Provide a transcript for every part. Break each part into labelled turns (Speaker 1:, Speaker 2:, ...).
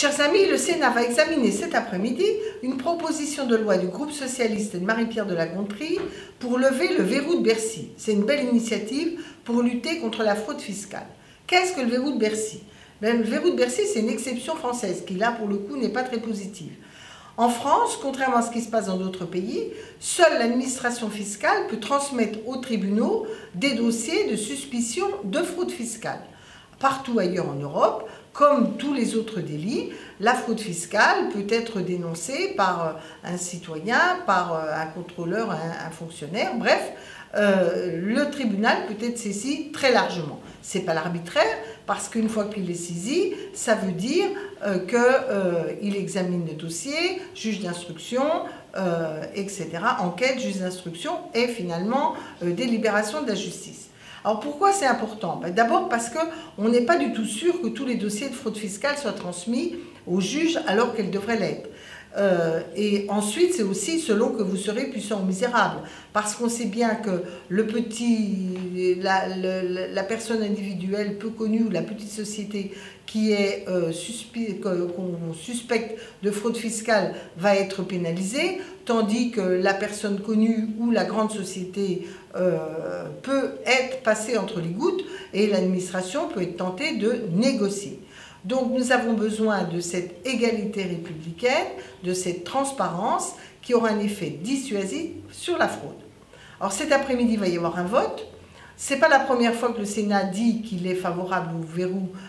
Speaker 1: Chers amis, le Sénat va examiner cet après-midi une proposition de loi du groupe socialiste de Marie-Pierre de La Gontrie pour lever le verrou de Bercy. C'est une belle initiative pour lutter contre la fraude fiscale. Qu'est-ce que le verrou de Bercy? Le verrou de Bercy, c'est une exception française qui, là, pour le coup, n'est pas très positive. En France, contrairement à ce qui se passe dans d'autres pays, seule l'administration fiscale peut transmettre aux tribunaux des dossiers de suspicion de fraude fiscale. Partout ailleurs en Europe, comme tous les autres délits, la fraude fiscale peut être dénoncée par un citoyen, par un contrôleur, un fonctionnaire, bref, le tribunal peut être saisi très largement. Ce n'est pas l'arbitraire, parce qu'une fois qu'il est saisi, ça veut dire qu'il examine le dossier, juge d'instruction, etc., enquête, juge d'instruction et finalement délibération de la justice. Alors pourquoi c'est important? D'abord parce qu'on n'est pas du tout sûr que tous les dossiers de fraude fiscale soient transmis au juge alors qu'elles devraient l'être. Et ensuite, c'est aussi selon que vous serez puissant ou misérable. Parce qu'on sait bien que la personne individuelle peu connue ou la petite société qui est qu'on suspecte de fraude fiscale va être pénalisée, tandis que la personne connue ou la grande société peut être passée entre les gouttes et l'administration peut être tentée de négocier. Donc nous avons besoin de cette égalité républicaine, de cette transparence qui aura un effet dissuasif sur la fraude. Alors cet après-midi, il va y avoir un vote. Ce n'est pas la première fois que le Sénat dit qu'il est favorable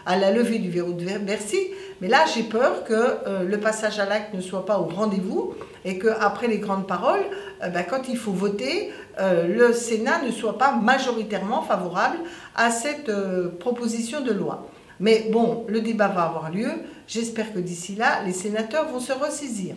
Speaker 1: à la levée du verrou de Bercy, mais là j'ai peur que le passage à l'acte ne soit pas au rendez-vous et qu'après les grandes paroles, quand il faut voter, le Sénat ne soit pas majoritairement favorable à cette proposition de loi. Mais bon, le débat va avoir lieu. J'espère que d'ici là, les sénateurs vont se ressaisir.